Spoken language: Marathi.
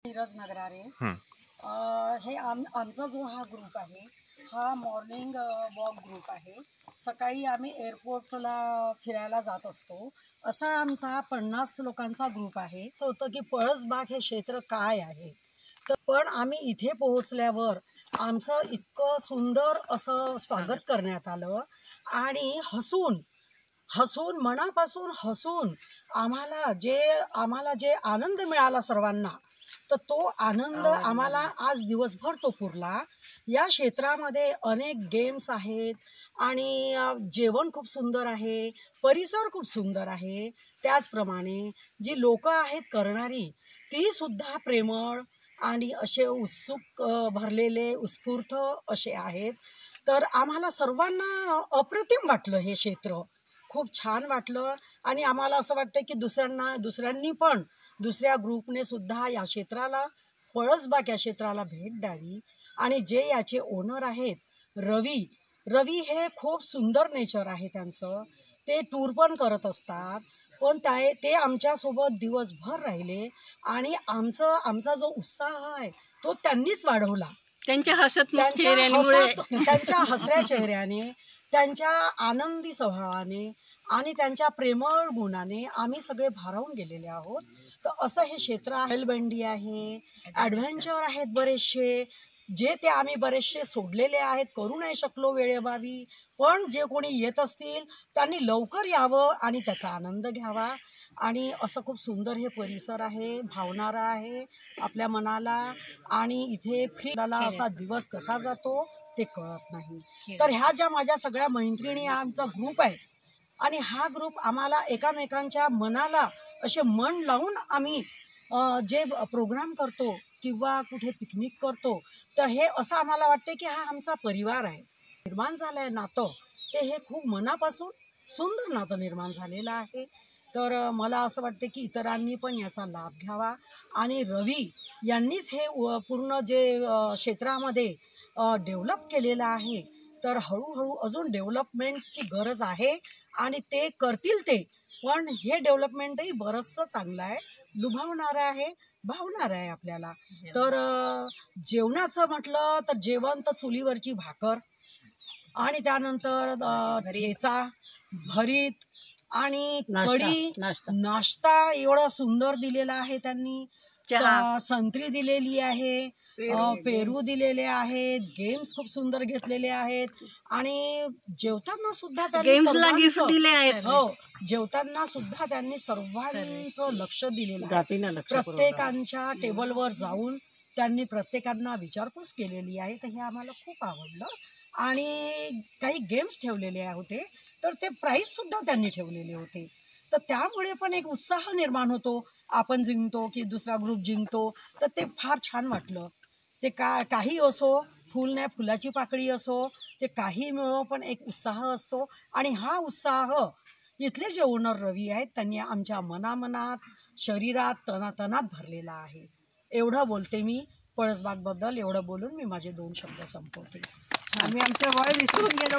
नीरज नगरारे हे आमचा जो हा ग्रुप आहे हा मॉर्निंग वॉक ग्रुप आहे। सकाळी आम्ही एअरपोर्टला फिरायला जात असतो। असा आमचा 50 लोकांचा ग्रुप आहे। तो होतं की पळसबाग हे क्षेत्र काय आहे, तर पण आम्ही इथे पोहोचल्यावर आमचं इतकं सुंदर असं स्वागत करण्यात आलं आणि हसून मनापासून हसून आम्हाला जे आनंद मिळाला सर्वांना, तर तो आनंद आम्हाला आज दिवसभर तो पुरला। या क्षेत्रामध्ये अनेक गेम्स आहेत आणि जेवण खूप सुंदर आहे, परिसर खूप सुंदर आहे। त्याचप्रमाणे जी लोक आहेत करणारी ती सुद्धा प्रेमळ आणि असे उत्सुक भरलेले उत्स्फूर्त असे आहेत। तर आम्हाला सर्वांना अप्रतिम वाटलं, हे क्षेत्र खूप छान वाटलं आणि आम्हाला असं वाटतं की दुसऱ्यांनी पण दुसऱ्या ग्रुपने सुद्धा या क्षेत्राला, पळसबाग या क्षेत्राला भेट द्यावी। आणि जे याचे ओनर आहेत रवी हे खूप सुंदर नेचर आहे त्यांचं। ते टूर पण करत असतात, पण ते आमच्यासोबत दिवसभर राहिले आणि आमचा जो उत्साह आहे तो त्यांनीच वाढवला। त्यांच्या हसऱ्या चेहऱ्याने, त्यांच्या आनंदी स्वभावाने आणि त्यांच्या प्रेमळ गुणाने आम्ही सगळे भारावून गेलेले आहोत। तर असं हे क्षेत्र हेलबंडी आहे, ॲडव्हेंचर आहेत बरेचसे, जे ते आम्ही बरेचसे सोडलेले आहेत, करू नाही शकलो वेळेअभावी। पण जे कोणी येत असतील त्यांनी लवकर यावं आणि त्याचा आनंद घ्यावा। आणि असं खूप सुंदर हे परिसर आहे, भावणारा आहे आपल्या मनाला। आणि इथे फ्रीला असा दिवस कसा जातो ते कळत नाही। तर ह्या ज्या माझ्या सगळ्या मैत्रिणी, आमचा ग्रुप आहे आणि हा ग्रुप आम्हाला एकमेकांच्या मनाला असे मन लावून आम्ही जे प्रोग्राम करतो किंवा कुठे पिकनिक करतो, तर हे असं आम्हाला वाटते की हा आमचा परिवार आहे। निर्माण झालं आहे नातं, ते हे खूप मनापासून सुंदर नातं निर्माण झालेलं आहे। तर मला असं वाटते की इतरांनी पण याचा लाभ घ्यावा आणि रवी यांनीच हे पूर्ण जे क्षेत्रामध्ये डेव्हलप केलेलं आहे। तर हळूहळू अजून डेव्हलपमेंटची गरज आहे आणि ते करतील ते, पण हे डेव्हलपमेंटही बरंचसं चांगलं आहे, लुभावणारं आहे, भावणारं आहे आपल्याला। तर जेवणाचं म्हटलं तर जेवण तर चुलीवरची भाकर आणि त्यानंतर ठेचा, भरीत आणि कढी, नाश्ता एवढा सुंदर दिलेला आहे त्यांनी। संत्री दिलेली आहे, पेरू दिलेले आहेत, गेम्स खूप सुंदर घेतलेले आहेत आणि जेवताना सुद्धा त्यांनी सर्वांचं लक्ष दिलेलं आहे। प्रत्येकांच्या टेबलवर जाऊन त्यांनी प्रत्येकांना विचारपूस केलेली आहे। तर हे आम्हाला खूप आवडलं आणि काही गेम्स ठेवलेले होते, तर ते प्राईज सुद्धा त्यांनी ठेवलेले होते। तर त्यामुळे पण एक उत्साह निर्माण होतो, आपण जिंकतो की दुसरा ग्रुप जिंकतो, तर ते फार छान वाटलं। ते काही असो, फुल नाही फुलाची पाकळी असो, ते काही मिळो, पण एक उत्साह असतो आणि हा उत्साह इथले जे ओनर रवी आहेत त्यांनी आमच्या मनात, शरीरात, तनातनात भरलेला आहे। एवढं बोलते मी पळसबागबद्दल। एवढं बोलून मी माझे 2 शब्द संपवते। आम्ही आमच्या वय विसरून गेलो.